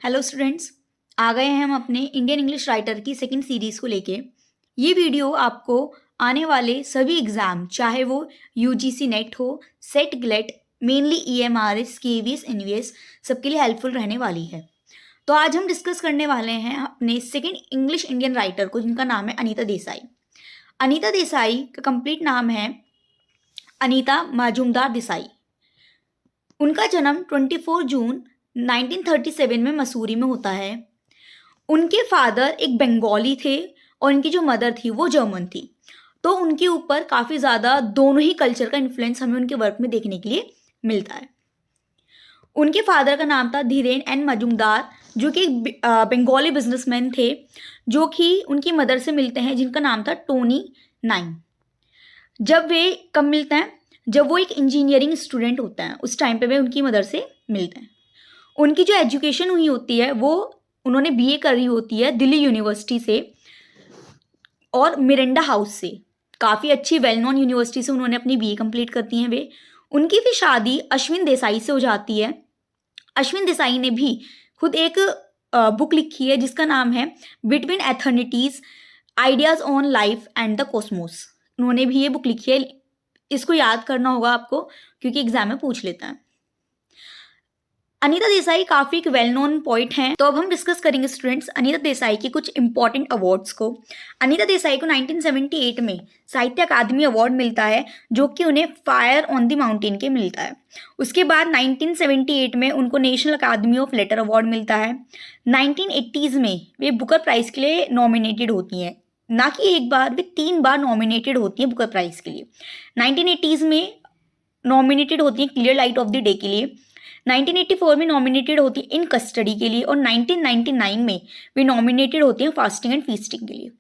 Hello students, आ गए हैं हम अपने इंडियन इंग्लिश राइटर की सेकंड सीरीज़ को लेके। ये वीडियो आपको आने वाले सभी एग्ज़ाम, चाहे वो यूजीसी नेट हो, सेट ग्लेट, मेनली ईएमआरएस, केवीएस, एनवीएस, सबके लिए हेल्पफुल रहने वाली है। तो आज हम डिस्कस करने वाले हैं अपने सेकंड इंग्लिश इंडियन राइटर को, जिनका नाम है अनीता देसाई। अनीता देसाई का कंप्लीट नाम है अनीता माजुमदार देसाई। उनका जन्म 24 जून 1937 में मसूरी में होता है। उनके फादर एक बंगाली थे और उनकी जो मदर थी वो जर्मन थी। तो उनके ऊपर काफ़ी ज़्यादा दोनों ही कल्चर का इन्फ्लुएंस हमें उनके वर्क में देखने के लिए मिलता है। उनके फादर का नाम था धीरेन एन मजूमदार, जो कि बंगाली बिजनेसमैन थे, जो कि उनकी मदर से मिलते हैं, जिनका नाम था टोनी नाइन। जब वे कब मिलते हैं? जब वो एक इंजीनियरिंग स्टूडेंट होता है, उस टाइम पे वे उनकी मदर से मिलते हैं। उनकी जो एजुकेशन हुई होती है वो उन्होंने बीए करी होती है दिल्ली यूनिवर्सिटी से और मिरेंडा हाउस से, काफ़ी अच्छी वेल नोन यूनिवर्सिटी से उन्होंने अपनी बीए कंप्लीट करती हैं वे। उनकी फिर शादी अश्विन देसाई से हो जाती है। अश्विन देसाई ने भी खुद एक बुक लिखी है जिसका नाम है between eternities ideas on life and the cosmos. उन्होंने भी ये बुक लिखी है, इसको याद करना होगा आपको क्योंकि एग्जाम में पूछ लेता है। अनीता देसाई काफ़ी एक वेल नोन पोइट हैं। तो अब हम डिस्कस करेंगे स्टूडेंट्स अनीता देसाई के कुछ इंपॉर्टेंट अवार्ड्स को। अनीता देसाई को 1978 में साहित्य अकादमी अवार्ड मिलता है, जो कि उन्हें फायर ऑन द माउंटेन के मिलता है। उसके बाद 1978 में उनको national academy of letter award मिलता है। 1980s में वे बुकर प्राइज़ के लिए नॉमिनेटेड होती हैं, ना कि एक बार, वे 3 बार नॉमिनेटेड होती हैं बुकर प्राइज़ के लिए। 1980s में नॉमिनेटेड होती हैं clear light of the day के लिए, 1984 में नॉमिनेटेड होती है इन कस्टडी के लिए, और 1999 में वे नॉमिनेटेड होती हैं फास्टिंग एंड फीस्टिंग के लिए।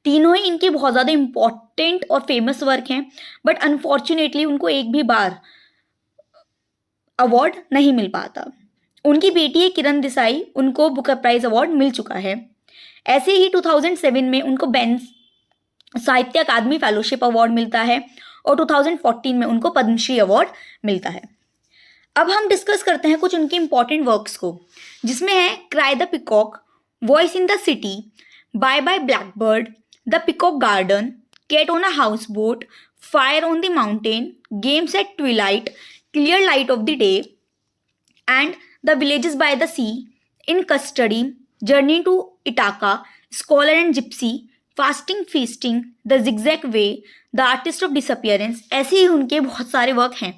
तीनों ही इनके बहुत ज़्यादा इंपॉर्टेंट और फेमस वर्क हैं, बट अनफॉर्चुनेटली उनको एक भी बार अवार्ड नहीं मिल पाता। उनकी बेटी है किरण देसाई, उनको बुकर प्राइज अवार्ड मिल चुका है। ऐसे ही 2007 में उनको बेंस साहित्य अकादमी फेलोशिप अवार्ड मिलता है और 2014 में उनको पद्मश्री अवार्ड मिलता है। अब हम डिस्कस करते हैं कुछ उनके इंपॉर्टेंट वर्क्स को, जिसमें है cry the peacock, voice in the city, bye bye blackbird, the peacock garden, cat on a houseboat, fire on the mountain, games at twilight, clear light of the day and the villages by the sea, in custody, journey to Ithaca, scholar and gypsy, fasting feasting, the zigzag way, the artist of disappearance. ऐसे ही उनके बहुत सारे work हैं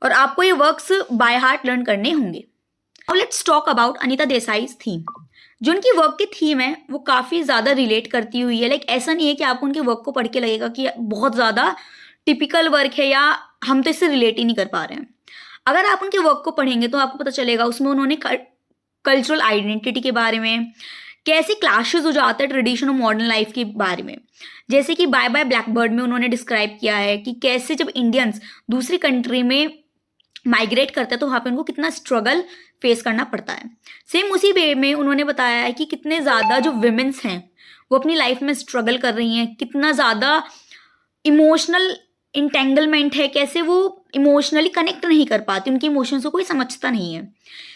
और आपको ये works by heart learn करने होंगे। अब let's talk about Anita Desai's theme. जो उनकी वर्क की थीम है वो काफ़ी ज़्यादा रिलेट करती हुई है। लाइक ऐसा नहीं है कि आपको उनके वर्क को पढ़ के लगेगा कि बहुत ज़्यादा टिपिकल वर्क है या हम तो इससे रिलेट ही नहीं कर पा रहे हैं। अगर आप उनके वर्क को पढ़ेंगे तो आपको पता चलेगा उसमें उन्होंने कल्चरल आइडेंटिटी के बारे में, कैसे क्लैशेस हो जाता है ट्रेडिशन और मॉडर्न लाइफ के बारे में, जैसे कि बाय बाय ब्लैकबर्ड में उन्होंने डिस्क्राइब किया है कि कैसे जब इंडियंस दूसरी कंट्री में माइग्रेट करते हैं तो वहाँ पे उनको कितना स्ट्रगल फेस करना पड़ता है। सेम उसी वे में उन्होंने बताया है कि कितने ज़्यादा जो विमेंस हैं वो अपनी लाइफ में स्ट्रगल कर रही हैं, कितना ज़्यादा इमोशनल इंटेंगलमेंट है, कैसे वो इमोशनली कनेक्ट नहीं कर पाती, उनकी इमोशंस को कोई समझता नहीं है।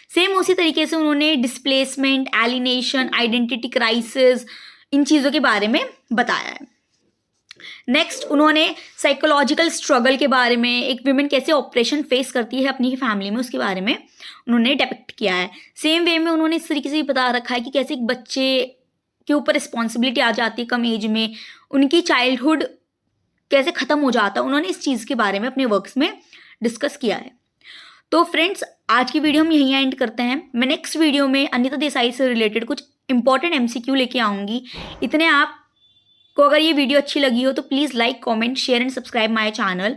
सेम उसी तरीके से उन्होंने डिस्प्लेसमेंट, एलिनेशन, आइडेंटिटी क्राइसिस, इन चीज़ों के बारे में बताया है। नेक्स्ट उन्होंने साइकोलॉजिकल स्ट्रगल के बारे में, एक विमेन कैसे ऑपरेशन फेस करती है अपनी फैमिली में, उसके बारे में उन्होंने डिपिक्ट किया है। सेम वे में उन्होंने इस तरीके से भी बता रखा है कि कैसे एक बच्चे के ऊपर रिस्पॉन्सिबिलिटी आ जाती है कम एज में, उनकी चाइल्डहुड कैसे ख़त्म हो जाता है, उन्होंने इस चीज़ के बारे में अपने वर्क्स में डिस्कस किया है। तो फ्रेंड्स, आज की वीडियो हम यहीं एंड करते हैं। मैं नेक्स्ट वीडियो में अनीता देसाई से रिलेटेड कुछ इंपॉर्टेंट MCQ लेके आऊँगी। इतने आप को अगर ये वीडियो अच्छी लगी हो तो please like, comment, share and subscribe my channel.